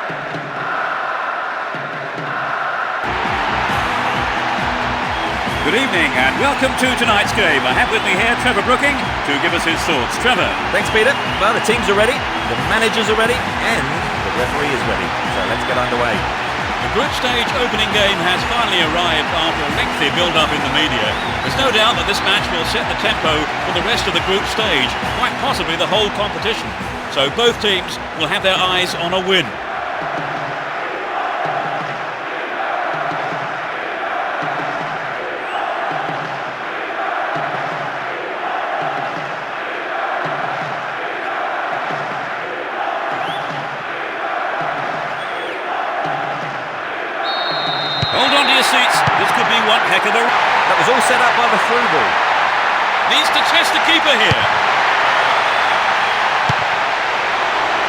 Good evening and welcome to tonight's game. I have with me here Trevor Brooking to give us his thoughts. Trevor. Thanks, Peter. Well, the teams are ready, the managers are ready, and the referee is ready. So let's get underway. The group stage opening game has finally arrived after a lengthy build-up in the media. There's no doubt that this match will set the tempo for the rest of the group stage, quite possibly the whole competition. So both teams will have their eyes on a win. Hold on to your seats. This could be one heck of a... That was all set up by the through ball. Needs to test the keeper here.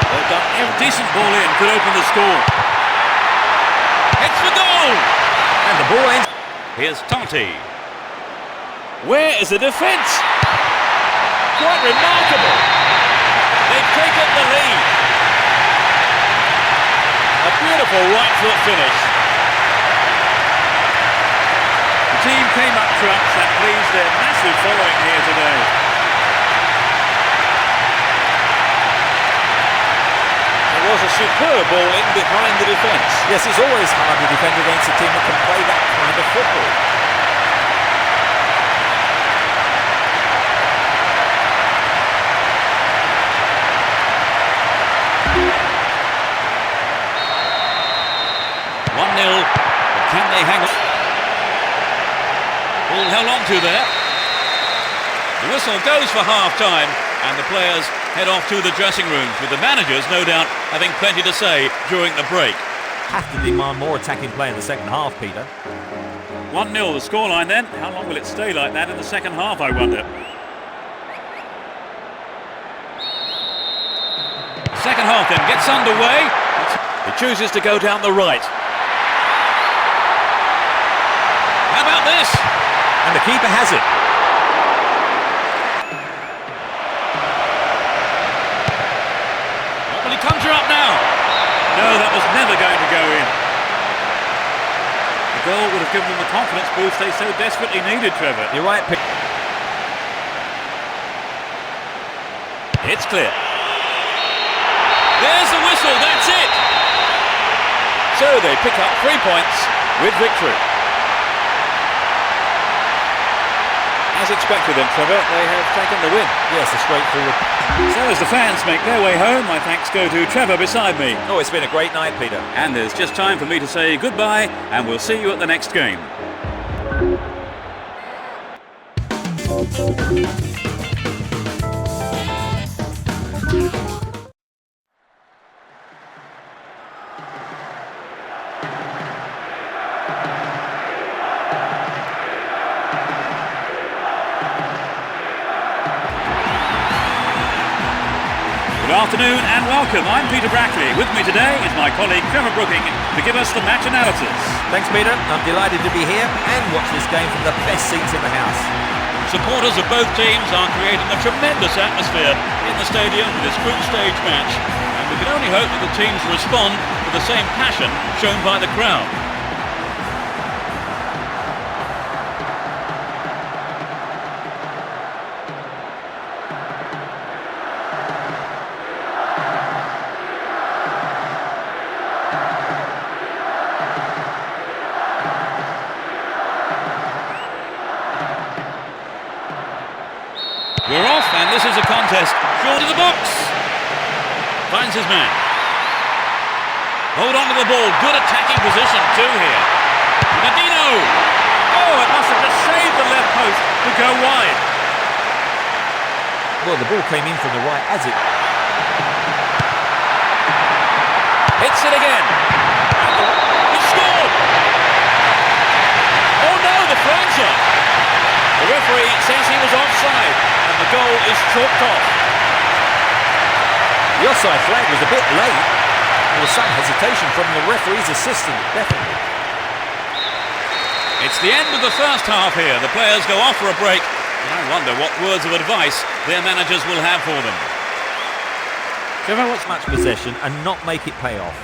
They've done a decent ball in. Could open the score. It's the goal! And the ball ends. Here's Tonti. Where is the defence? Quite remarkable. They've taken the lead. A beautiful right foot finish. The team came up trumps and pleased their massive following here today. There was a superb ball in behind the defence. Yes, it's always hard to defend against a team that can play that kind of football. But can they hang on? Ball held on to there. The whistle goes for half-time and the players head off to the dressing rooms with the managers, no doubt, having plenty to say during the break. Have to demand more attacking play in the second half, Peter. 1-0 the scoreline then. How long will it stay like that in the second half, I wonder? Second half then gets underway. He chooses to go down the right. How about this? And the keeper has it. Will he conjure up now? No, that was never going to go in. The goal would have given them the confidence boost they so desperately needed, Trevor. You're right, Peter. It's clear. There's the whistle, that's it! So they pick up 3 points with victory. As expected then, Trevor, they have taken the win. Yes, a straightforward. So as the fans make their way home, my thanks go to Trevor beside me. Oh, it's been a great night, Peter. And there's just time for me to say goodbye, and we'll see you at the next game. Good afternoon and welcome. I'm Peter Brackley. With me today is my colleague Trevor Brooking to give us the match analysis. Thanks, Peter. I'm delighted to be here and watch this game from the best seats in the house. Supporters of both teams are creating a tremendous atmosphere in the stadium for this group stage match. And we can only hope that the teams respond with the same passion shown by the crowd. We're off, and this is a contest. Short of the box. Finds his man. Hold on to the ball. Good attacking position too here. Nadino. Oh, it must have just saved the left post to go wide. Well, the ball came in from the right as it... Hits it again. He scored. Oh no, the flanger. The referee says he was offside. And the goal is chalked off. The offside flag was a bit late. There was some hesitation from the referee's assistant, definitely. It's the end of the first half here. The players go off for a break. And I wonder what words of advice their managers will have for them. Trevor, what's much possession and not make it pay off?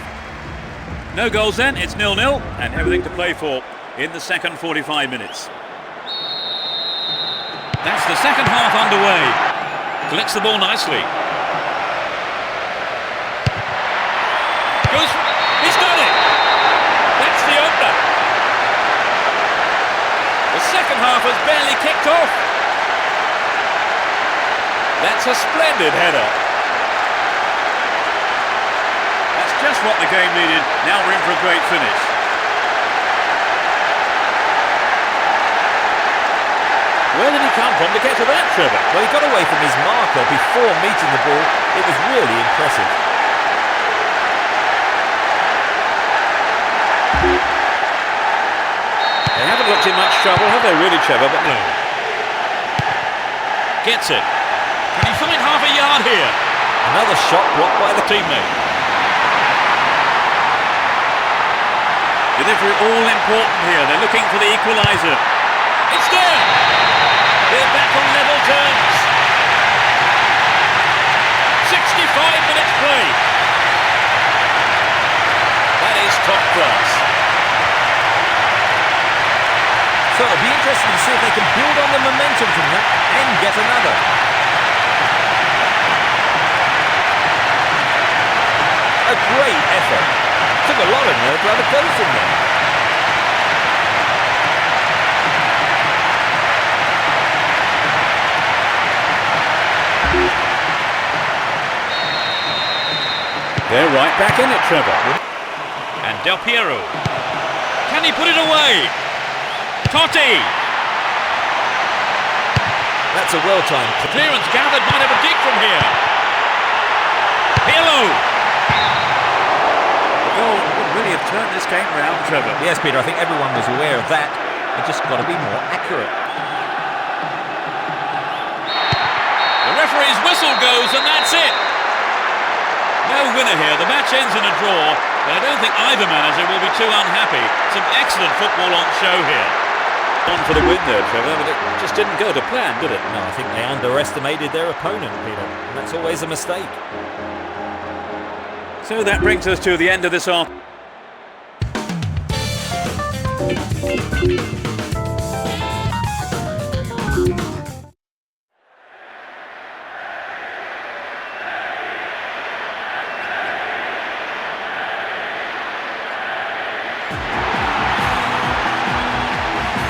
No goals then, it's 0-0 and everything to play for in the second 45 minutes. That's the second half underway. Collects the ball nicely. He's done it! That's the opener. The second half has barely kicked off. That's a splendid header. That's just what the game needed. Now we're in for a great finish. Where did he come from to get to that, Trevor? Well, he got away from his marker before meeting the ball. It was really impressive. They haven't looked in much trouble, have they really, Trevor? But no. Gets it. Can he find half a yard here? Another shot blocked by the Teammate. Delivery all important here. They're looking for the equaliser. It's there! They're back on level terms. 65 minutes play. That is top class. So it'll be interesting to see if they can build on the momentum from that and get another. A great effort. Took a lot of nerve to have a go from there. They're right back in it, Trevor. And Del Piero. Can he put it away? Totti. That's a well-timed Clearance gathered, might have a dig from here. Pirlo. The goal would really have turned this game round, Trevor. Yes, Peter, I think everyone was aware of that. They just got to be more accurate. The referee's whistle goes and that's it. No winner here. The match ends in a draw, but I don't think either manager will be too unhappy. Some excellent football on show here. On for the win there, Trevor, but it just didn't go to plan, did it? No, I think they underestimated their opponent, Peter, and that's always a mistake. So that brings us to the end of this half.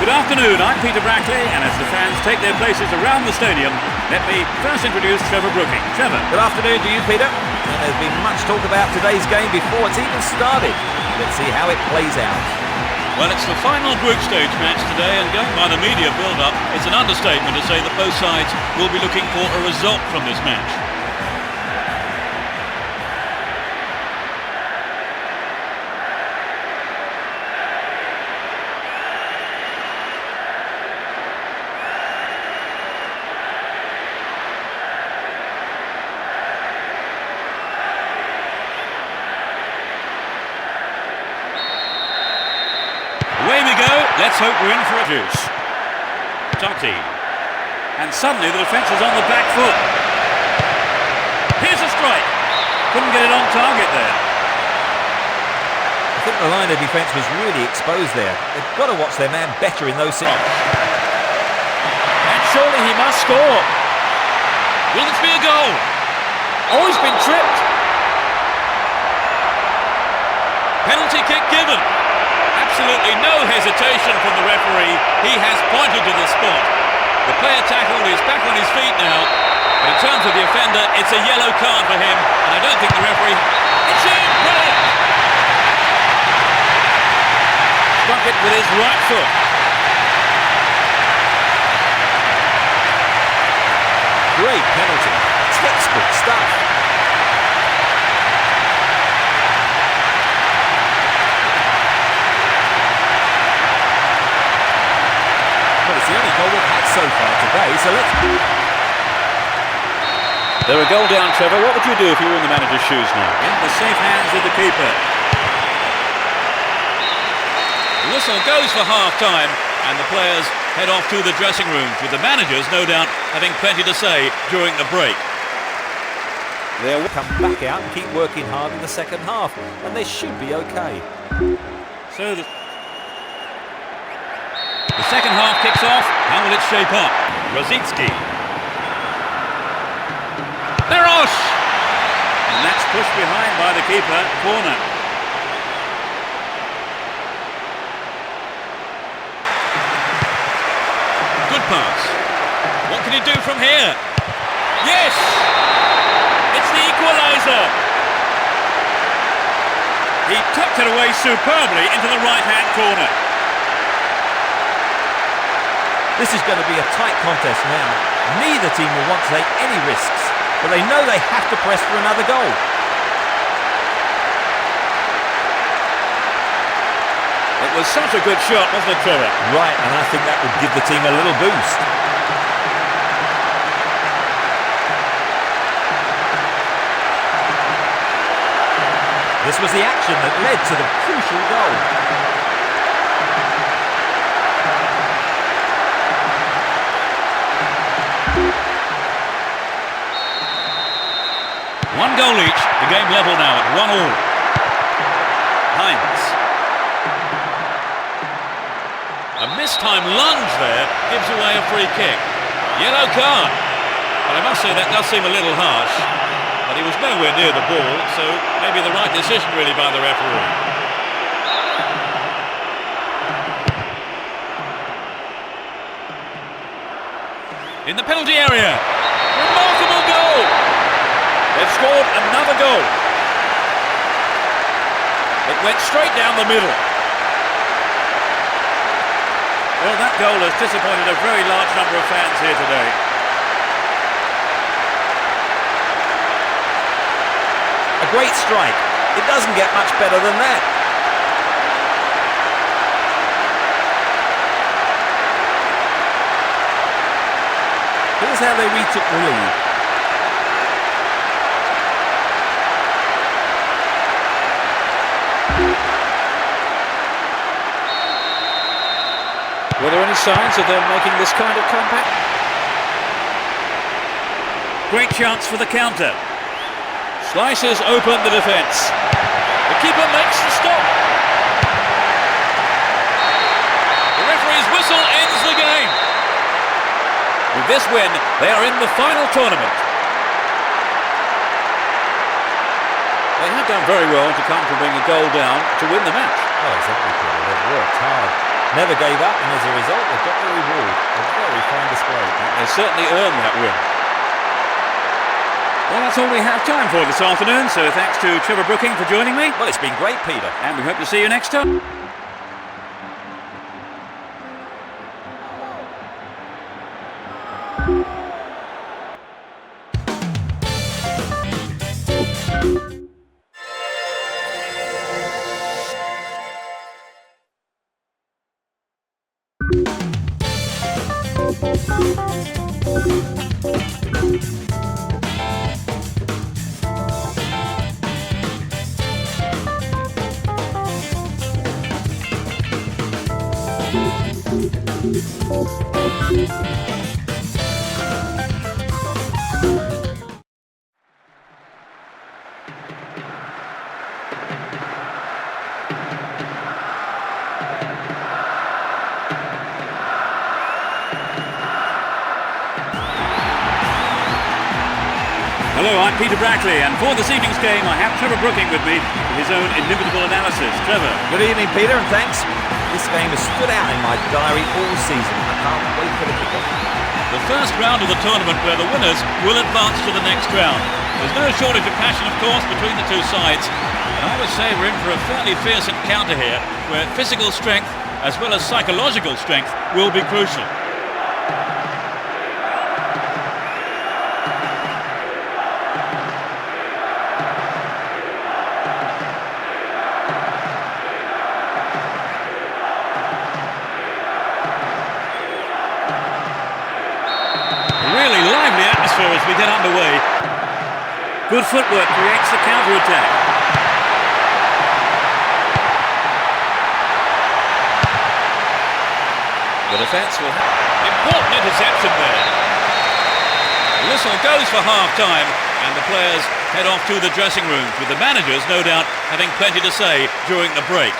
Good afternoon, I'm Peter Brackley, and as the fans take their places around the stadium, let me first introduce Trevor Brooking. Trevor. Good afternoon to you, Peter. And there's been much talk about today's game before it's even started. Let's see how it plays out. Well, it's the final group stage match today, and going by the media build-up, it's an understatement to say that both sides will be looking for a result from this match. Away we go, let's hope we're in for a juice. Totti. And suddenly the defence is on the back foot. Here's a strike. Couldn't get it on target there. I think the line of defence was really exposed there. They've got to watch their man better in those situations. And surely he must score. Will this be a goal? Oh, he's been tripped. Penalty kick given. Absolutely no hesitation from the referee. He has pointed to the spot. The player tackled, he's back on his feet now. But in terms of the offender, it's a yellow card for him. And I don't think the referee... It's in! Brilliant! Struck it with his right foot. Great penalty. Textbook stuff. It's the only goal we've had so far today, so let's... They're a goal down, Trevor. What would you do if you were in the manager's shoes now? In the safe hands of the keeper. The whistle goes for half-time, and the players head off to the dressing rooms, with the managers, no doubt, having plenty to say during the break. They'll come back out and keep working hard in the second half, and they should be okay. So the second half kicks off. How will it shape up? Rosicki. Berosh! And that's pushed behind by the keeper. Corner. Good pass. What can he do from here? Yes! It's the equaliser. He tucked it away superbly into the right-hand corner. This is going to be a tight contest now. Neither team will want to take any risks, but they know they have to press for another goal. It was such a good shot, wasn't it, Trevor? Right, and I think that would give the team a little boost. This was the action that led to the crucial goal. One goal each, the game level now at 1-1. Hines. A mistimed lunge there gives away a free kick. Yellow card. Well, I must say that does seem a little harsh, but he was nowhere near the ball, so maybe the right decision really by the referee. In the penalty area. Remarkable goal! They've scored another goal. It went straight down the middle. Well, that goal has disappointed a very large number of fans here today. A great strike. It doesn't get much better than that. Here's how they retook the lead. Were there any signs of them making this kind of comeback? Great chance for the counter. Slices open the defence. The keeper makes the stop. The referee's whistle ends the game. With this win, they are in the final tournament. They have done very well to come from being a goal down to win the match. Oh, exactly, Peter. They've worked hard. Never gave up, and as a result, they've got the reward. A very fine display. They certainly earned that win. Well, that's all we have time for this afternoon, so thanks to Trevor Brooking for joining me. Well, it's been great, Peter. And we hope to see you next time. Hello, I'm Peter Brackley, and for this evening's game I have Trevor Brooking with me with his own inimitable analysis. Trevor. Good evening, Peter, and thanks. This game has stood out in my diary all season. I can't wait for the kickoff. The first round of the tournament where the winners will advance to the next round. There's no shortage of passion, of course, between the two sides, and I would say we're in for a fairly fierce encounter here, where physical strength as well as psychological strength will be crucial. As we get underway. Good footwork creates the counter-attack. The defence will have important interception there. The whistle goes for half-time and the players head off to the dressing rooms, with the managers no doubt having plenty to say during the break.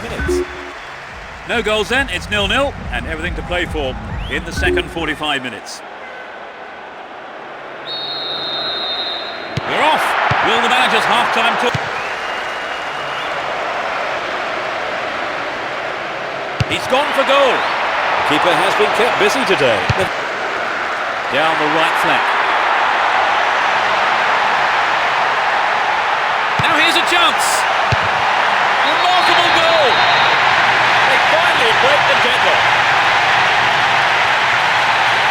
Minutes. No goals then, it's 0-0 and everything to play for in the second 45 minutes. We're off. Will the manager's half-time talk? He's gone for goal. The keeper has been kept busy today. Down the right flank. Now here's a chance. Remarkable goal. They finally break the deadlock.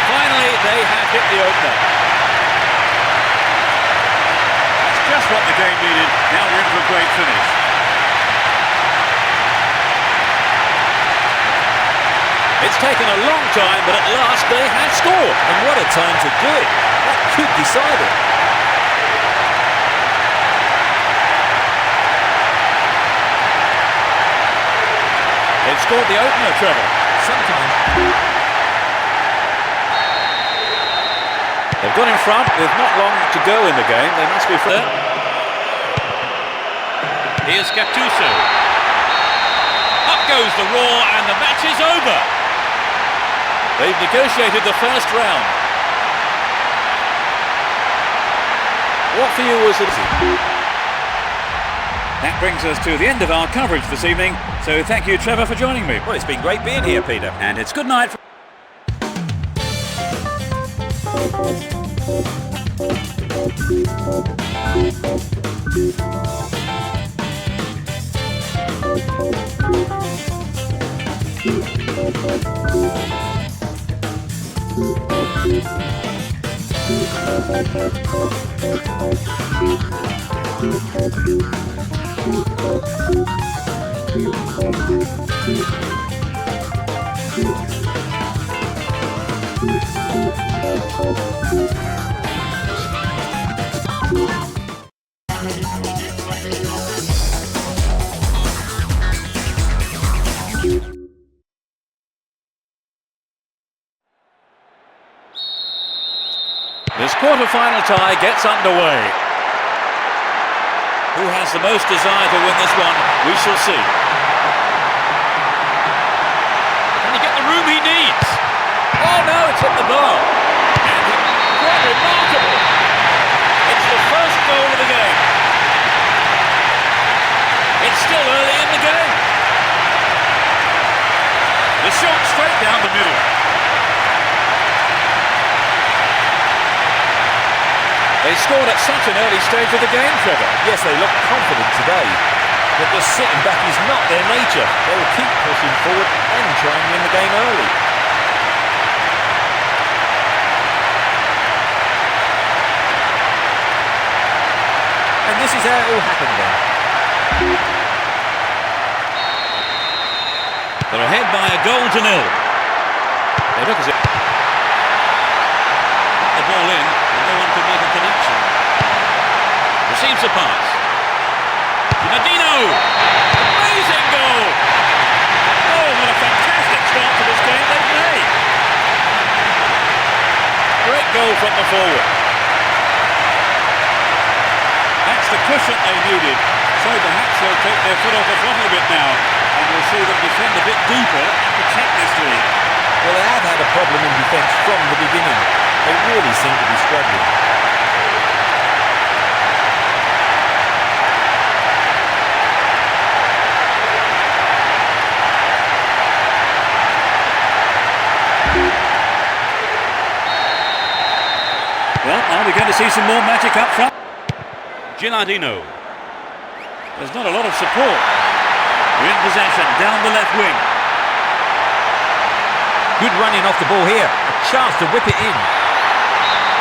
Finally, they have hit the opener. That's just what the game needed. Now we're in for a great finish. It's taken a long time, but at last they have scored. And what a time to do it. That could decide it. They've scored the opener, Trevor. Sometimes. They've got in front with not long to go in the game. They must be fair. Here's Gattuso. Up goes the roar and the match is over. They've negotiated the first round. What for you was it? That brings us to the end of our coverage this evening. So thank you, Trevor, for joining me. Well, it's been great being here, Peter. And it's good night. This quarter-final tie gets underway. Who has the most desire to win this one? We shall see. Can he get the room he needs? Oh no, it's hit the bar. And quite remarkable. It's the first goal of the game. It's still early in the game. The shot straight down the middle. They scored at such an early stage of the game, Trevor. Yes, they look confident today. But just sitting back is not their nature. They will keep pushing forward and try and win the game early. And this is how it all happened then. They're ahead by a goal to nil. They look as if the ball in, and no one could make a connection. Receives a pass. Nadino! Amazing goal! Oh, what a fantastic start to this game they've made. Great goal from the forward. That's the cushion they needed. So perhaps they'll take their foot off the throttle a bit now, and we'll see them defend a bit deeper and protect this lead. Well, they have had a problem in defence from the beginning. They really seem to be struggling. Well, are we going to see some more magic up front? Gilardino. There's not a lot of support. We're in possession, down the left wing. Good running off the ball here. A chance to whip it in.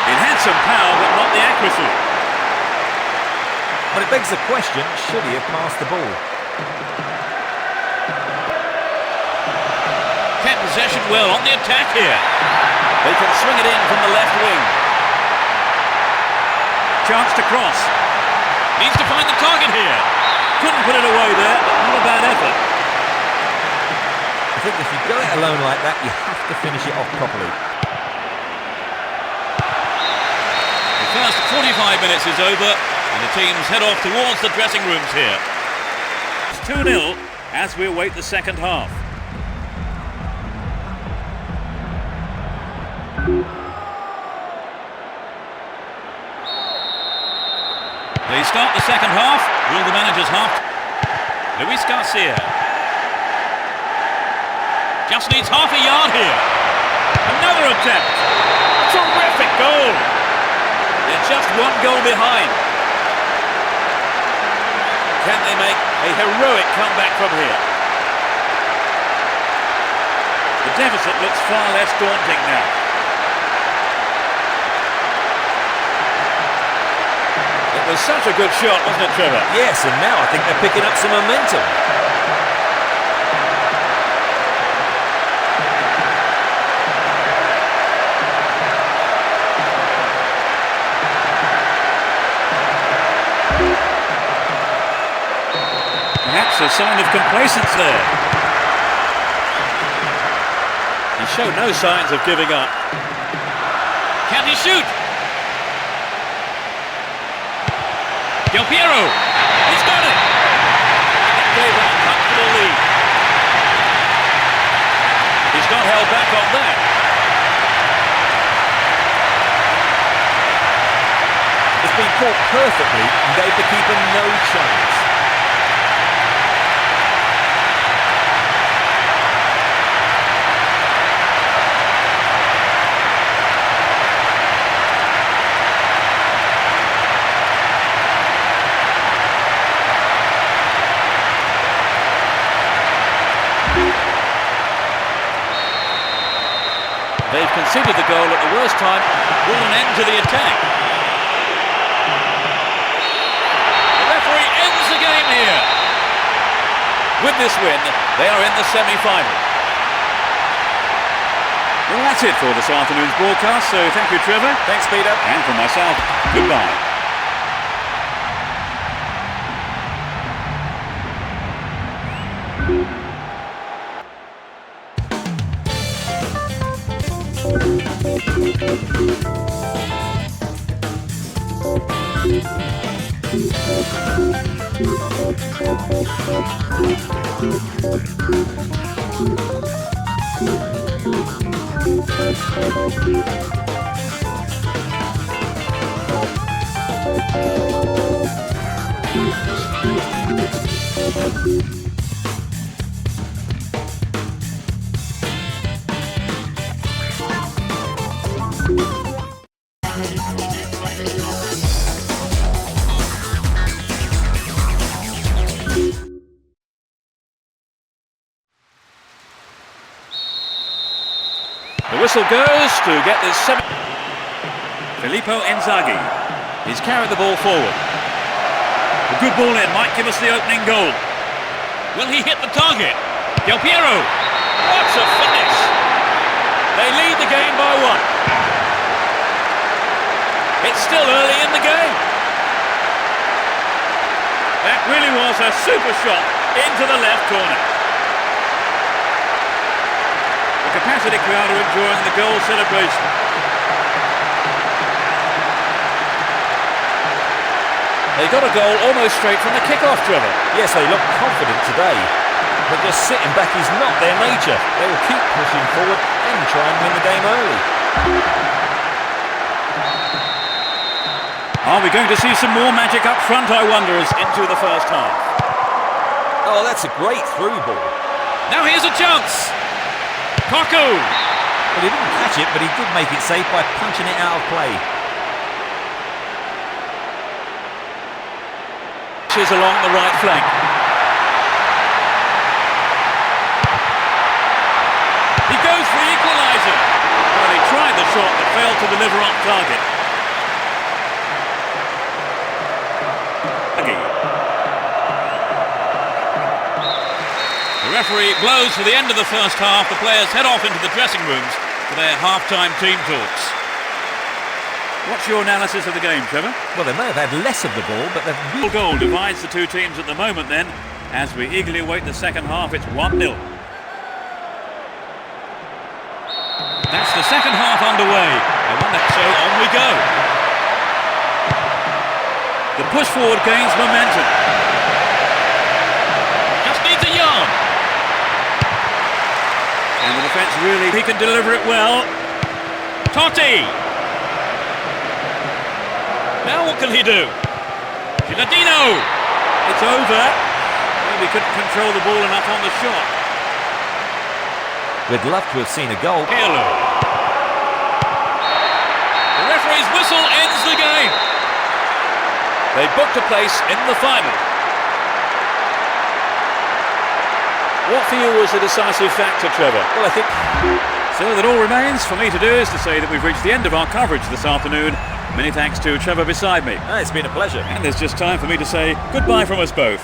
It had some power, but not the accuracy. But it begs the question, should he have passed the ball? Kept possession well on the attack here. They can swing it in from the left wing. Chance to cross. Needs to find the target here. Couldn't put it away there, but not a bad effort. I think if you go it alone like that, you have to finish it off properly. They first 45 minutes is over, and the teams head off towards the dressing rooms here. It's 2-0 as we await the second half. They start the second half. Will the manager's half? Luis Garcia. Just needs half a yard here. Another attempt. Terrific goal. They're just one goal behind. Can they make a heroic comeback from here? The deficit looks far less daunting now. It was such a good shot, wasn't it, Trevor? Yes, and now I think they're picking up some momentum. Perhaps a sign of complacence there. He showed no signs of giving up. Can he shoot? Del Piero, he's got it! That gave him a comfortable lead. He's not held back on that. It's been caught perfectly and gave the keeper no chance. They've conceded the goal at the worst time. Will an end to the attack. The referee ends the game here. With this win, they are in the semi-final. Well, that's it for this afternoon's broadcast, so thank you, Trevor. Thanks, Peter. And from myself, goodbye. The whistle goes to get this Filippo Inzaghi. He's carried the ball forward. A good ball in might give us the opening goal. Will he hit the target? Del Piero. What a finish! They lead the game by 1. It's still early in the game. That really was a super shot into the left corner. The capacity crowd are enjoying the goal celebration. They got a goal almost straight from the kick-off, Trevor. Yes, they look confident today. But just sitting back is not their nature. They will keep pushing forward and try and win the game early. Are we going to see some more magic up front, I wonder, as into the first half? Oh, that's a great through ball. Now here's a chance. Cocu. Well, he didn't catch it, but he did make it safe by punching it out of play. She's along the right flank. He goes for the equaliser. Well, he tried the shot but failed to deliver on target. The referee blows for the end of the first half. The players head off into the dressing rooms for their half-time team talks. What's your analysis of the game, Trevor? Well, they may have had less of the ball, but they've... A goal divides the two teams at the moment then. As we eagerly await the second half, it's 1-0. That's the second half underway. So on we go. The push forward gains momentum. Just needs a yard. And the defence really, he can deliver it well. Totti. Now what can he do? Gilardino. It's over. Maybe couldn't control the ball enough on the shot. We'd love to have seen a goal. Pirlo. The referee's whistle ends the game. They booked a place in the final. What for you was the decisive factor, Trevor? Well, I think... So that all remains for me to do is to say that we've reached the end of our coverage this afternoon. Many thanks to Trevor beside me. It's been a pleasure. And there's just time for me to say goodbye from us both.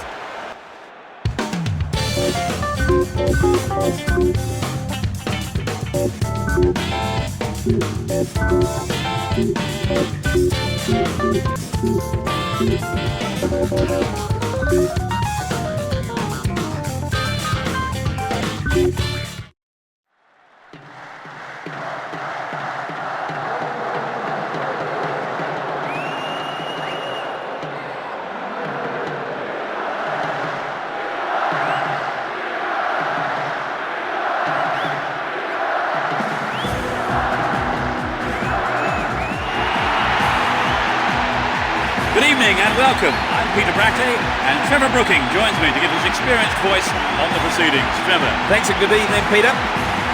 Good evening and welcome. I'm Peter Brackley and Trevor Brooking joins me to give his experienced voice on the proceedings. Trevor. Thanks and good evening, Peter.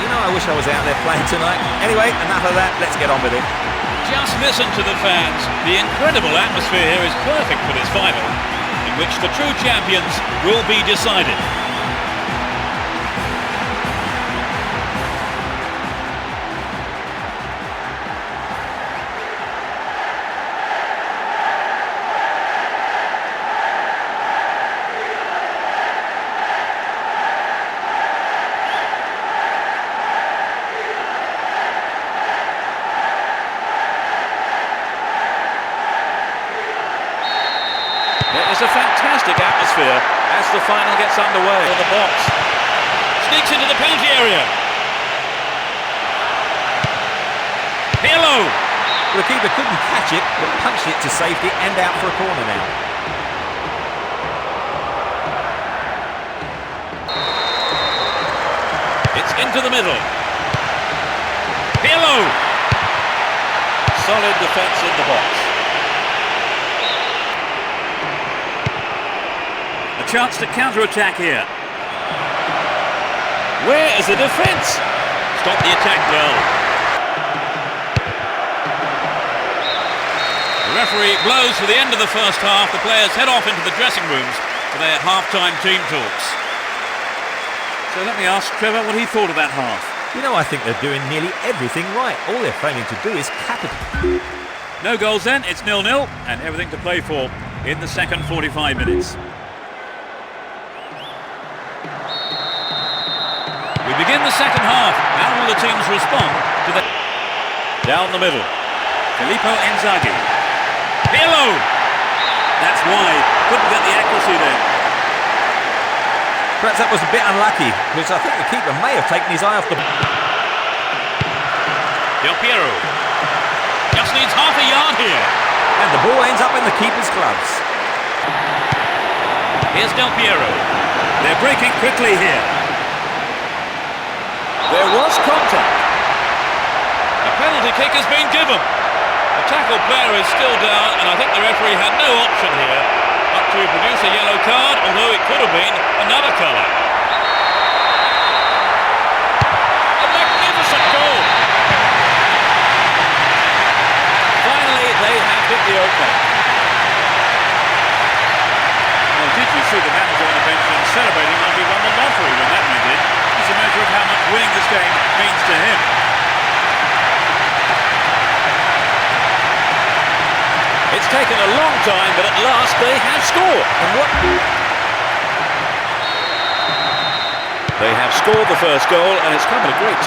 You know, I wish I was out there playing tonight. Anyway, enough of that. Let's get on with it. Just listen to the fans. The incredible atmosphere here is perfect for this final, in which the true champions will be decided. There is a fantastic atmosphere as the final gets underway. For the box. Sneaks into the penalty area. Pirlo. The keeper couldn't catch it, but punched it to safety and out for a corner now. It's into the middle. Pirlo. Solid defence in the box. A chance to counter-attack here. Where is the defence? Stop the attack well. The referee blows for the end of the first half. The players head off into the dressing rooms for their half-time team talks. So let me ask Trevor what he thought of that half. You know, I think they're doing nearly everything right. All they're failing to do is capital. No goals then, it's 0-0 and everything to play for in the second 45 minutes. We begin the second half. How will the teams respond to the... Down the middle. Filippo Inzaghi. Pirlo! That's wide. Couldn't get the accuracy there. Perhaps that was a bit unlucky, because I think the keeper may have taken his eye off the... Del Piero. Just needs half a yard here. And the ball ends up in the keeper's gloves. Here's Del Piero. They're breaking quickly here. There was contact. A penalty kick has been given. The tackle player is still down, and I think the referee had no option here but to produce a yellow card, although it could have been another colour. A magnificent goal. Finally, they have hit the opener. Well, did you see the manager on the bench and celebrating like he won the lottery when that went in? It's a measure of how much winning this game means to him. It's taken a long time, but at last they have scored. And what? They have scored the first goal, and it's come at a great...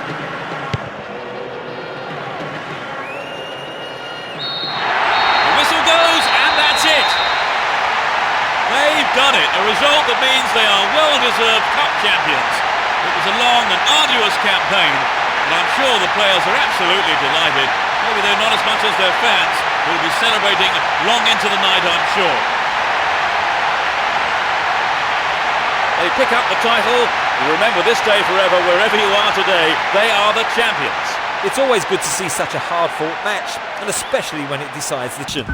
The whistle goes, and that's it. They've done it. A result that means they are well-deserved cup champions. It was a long and arduous campaign, but I'm sure the players are absolutely delighted. Maybe they're not as much as their fans, who'll be celebrating long into the night, I'm sure. They pick up the title. Remember this day forever, wherever you are today, they are the champions. It's always good to see such a hard-fought match, and especially when it decides the chin.